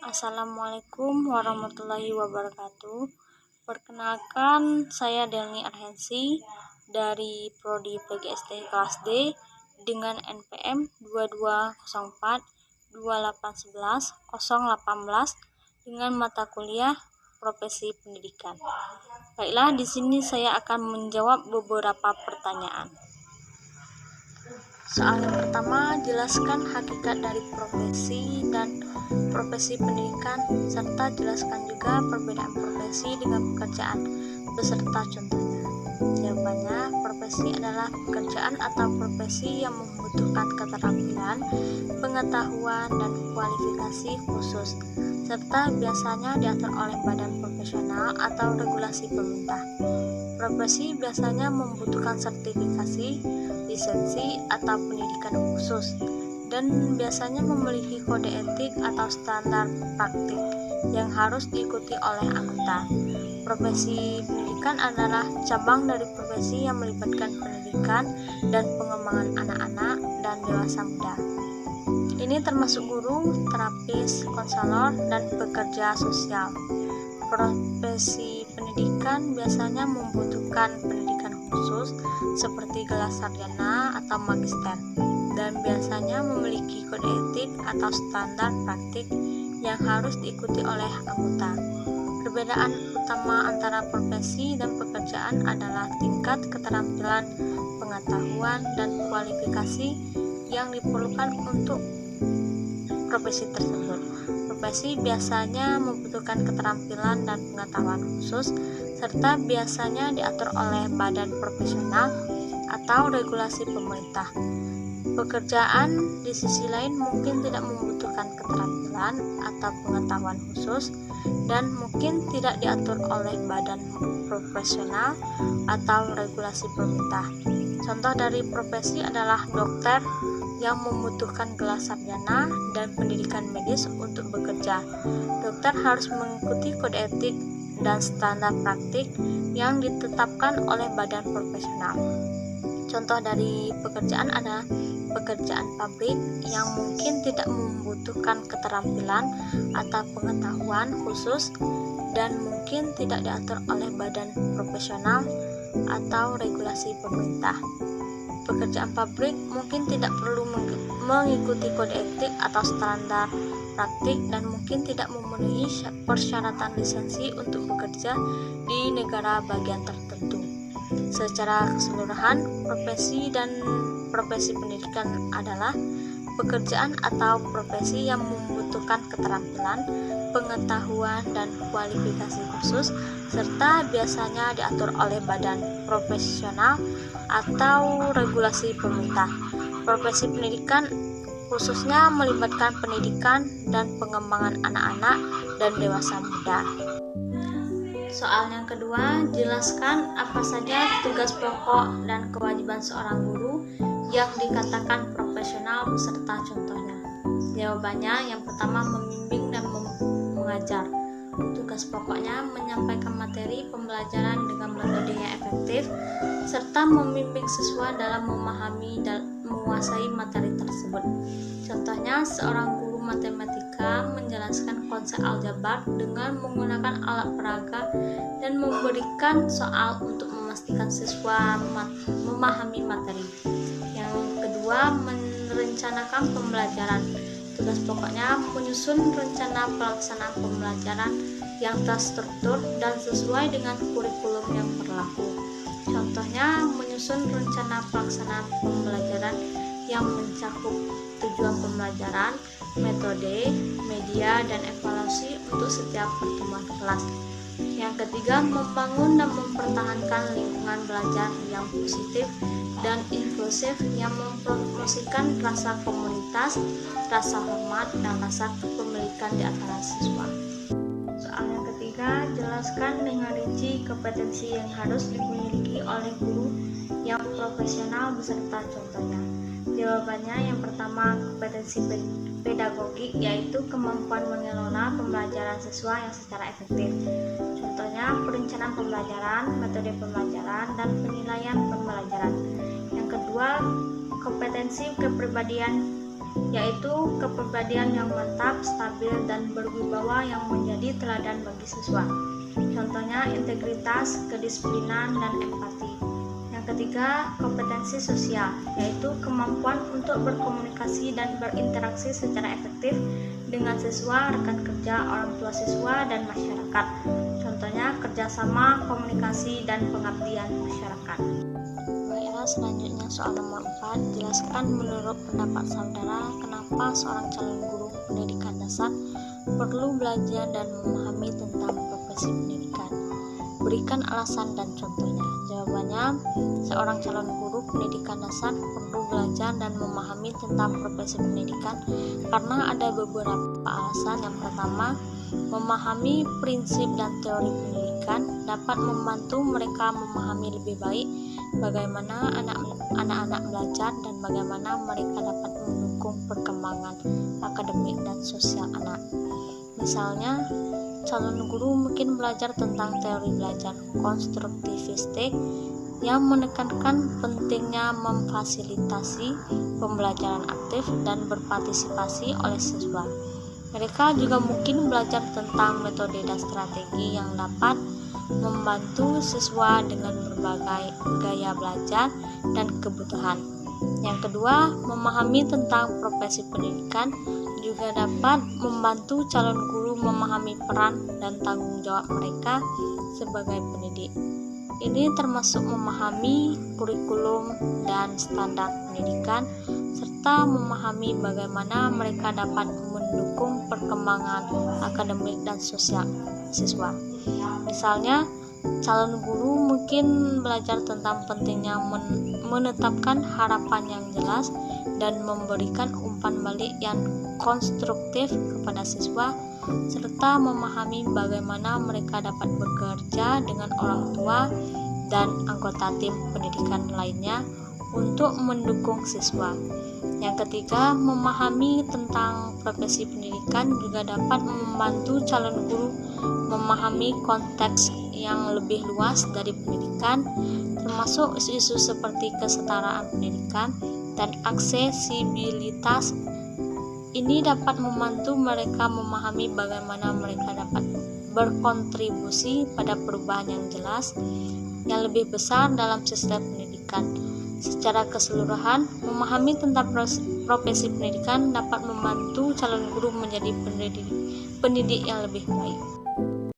Assalamualaikum warahmatullahi wabarakatuh. Perkenalkan, saya Delni Arhensi dari Prodi PGSD kelas D dengan NPM 2204 2811 018 dengan mata kuliah Profesi Pendidikan. Baiklah, di sini saya akan menjawab beberapa pertanyaan. Soal yang pertama, jelaskan hakikat dari profesi dan profesi pendidikan, serta jelaskan juga perbedaan profesi dengan pekerjaan beserta contohnya. Jawabannya, profesi adalah pekerjaan atau profesi yang membutuhkan keterampilan, pengetahuan, dan kualifikasi khusus, serta biasanya diatur oleh badan profesional atau regulasi pemerintah. Profesi biasanya membutuhkan sertifikasi, lisensi, atau pendidikan khusus, dan biasanya memiliki kode etik atau standar praktik yang harus diikuti oleh anggota. Profesi pendidikan adalah cabang dari profesi yang melibatkan pendidikan dan pengembangan anak-anak dan dewasa muda. Ini termasuk guru, terapis, konselor, dan pekerja sosial. Profesi pendidikan biasanya membutuhkan pendidikan khusus seperti gelar sarjana atau magister, dan biasanya memiliki kode etik atau standar praktik yang harus diikuti oleh anggota. Perbedaan utama antara profesi dan pekerjaan adalah tingkat keterampilan, pengetahuan, dan kualifikasi yang diperlukan untuk profesi tersebut. Profesi biasanya membutuhkan keterampilan dan pengetahuan khusus, serta biasanya diatur oleh badan profesional atau regulasi pemerintah. Pekerjaan di sisi lain mungkin tidak membutuhkan keterampilan atau pengetahuan khusus dan mungkin tidak diatur oleh badan profesional atau regulasi pemerintah. Contoh dari profesi adalah dokter yang membutuhkan gelar sarjana dan pendidikan medis untuk bekerja. Dokter harus mengikuti kode etik dan standar praktik yang ditetapkan oleh badan profesional. Contoh dari pekerjaan adalah pekerjaan pabrik yang mungkin tidak membutuhkan keterampilan atau pengetahuan khusus dan mungkin tidak diatur oleh badan profesional atau regulasi pemerintah. Pekerjaan pabrik mungkin tidak perlu mengikuti kode etik atau standar praktik dan mungkin tidak memenuhi persyaratan lisensi untuk bekerja di negara bagian tertentu. Secara keseluruhan, profesi dan profesi pendidikan adalah pekerjaan atau profesi yang membutuhkan keterampilan, pengetahuan, dan kualifikasi khusus, serta biasanya diatur oleh badan profesional atau regulasi pemerintah. Profesi pendidikan khususnya melibatkan pendidikan dan pengembangan anak-anak dan dewasa muda. Soal yang kedua, jelaskan apa saja tugas pokok dan kewajiban seorang guru yang dikatakan profesional beserta contohnya. Jawabannya, yang pertama, membimbing dan mengajar. Tugas pokoknya menyampaikan materi pembelajaran dengan metode yang efektif, serta membimbing siswa dalam memahami dan menguasai materi tersebut. Contohnya, seorang guru matematika menjelaskan konsep aljabar dengan menggunakan alat peraga dan memberikan soal untuk memastikan siswa memahami materi. Yang kedua, merencanakan pembelajaran. Tugas pokoknya menyusun rencana pelaksanaan pembelajaran yang terstruktur dan sesuai dengan kurikulum yang berlaku. Contohnya, menyusun rencana pelaksanaan pembelajaran yang mencakup tujuan pembelajaran, metode, media, dan evaluasi untuk setiap pertemuan kelas. Yang ketiga, membangun dan mempertahankan lingkungan belajar yang positif dan inklusif yang mempromosikan rasa komunitas, rasa hormat, dan rasa kepemilikan di antara siswa. Soal yang ketiga, jelaskan dengan rinci kompetensi yang harus dimiliki oleh guru yang profesional beserta contohnya. Jawabannya, yang pertama, kompetensi pedagogik, yaitu kemampuan mengelola pembelajaran siswa yang secara efektif. Contohnya, perencanaan pembelajaran, metode pembelajaran, dan penilaian pembelajaran. Yang kedua, kompetensi kepribadian yaitu kepribadian yang mantap, stabil, dan berwibawa yang menjadi teladan bagi siswa. Contohnya integritas, kedisiplinan, dan empati. Yang ketiga, kompetensi sosial, yaitu kemampuan untuk berkomunikasi dan berinteraksi secara efektif dengan siswa, rekan kerja, orang tua siswa, dan masyarakat. Contohnya kerjasama, komunikasi, dan pengabdian masyarakat. Baiklah, selanjutnya soal nomor 4. Jelaskan menurut pendapat saudara kenapa seorang calon guru pendidikan dasar perlu belajar dan memahami tentang profesi pendidikan. Berikan alasan dan contohnya. Jawabannya, seorang calon guru pendidikan dasar perlu belajar dan memahami tentang profesi pendidikan karena ada beberapa alasan. Yang pertama, memahami prinsip dan teori pendidikan dapat membantu mereka memahami lebih baik bagaimana anak-anak belajar dan bagaimana mereka dapat mendukung perkembangan akademik dan sosial anak. Misalnya, calon guru mungkin belajar tentang teori belajar konstruktivistik yang menekankan pentingnya memfasilitasi pembelajaran aktif dan berpartisipasi oleh siswa. Mereka juga mungkin belajar tentang metode dan strategi yang dapat membantu siswa dengan berbagai gaya belajar dan kebutuhan. Yang kedua, memahami tentang profesi pendidikan juga dapat membantu calon guru memahami peran dan tanggung jawab mereka sebagai pendidik. Ini termasuk memahami kurikulum dan standar pendidikan serta memahami bagaimana mereka dapat mendukung perkembangan akademik dan sosial siswa. Misalnya, calon guru mungkin belajar tentang pentingnya menetapkan harapan yang jelas dan memberikan umpan balik yang konstruktif kepada siswa, serta memahami bagaimana mereka dapat bekerja dengan orang tua dan anggota tim pendidikan lainnya untuk mendukung siswa. Yang ketiga, memahami tentang profesi pendidikan juga dapat membantu calon guru memahami konteks yang lebih luas dari pendidikan, termasuk isu-isu seperti kesetaraan pendidikan dan aksesibilitas. Ini dapat membantu mereka memahami bagaimana mereka dapat berkontribusi pada perubahan yang jelas yang lebih besar dalam sistem pendidikan. Secara keseluruhan, memahami tentang profesi pendidikan dapat membantu calon guru menjadi pendidik yang lebih baik.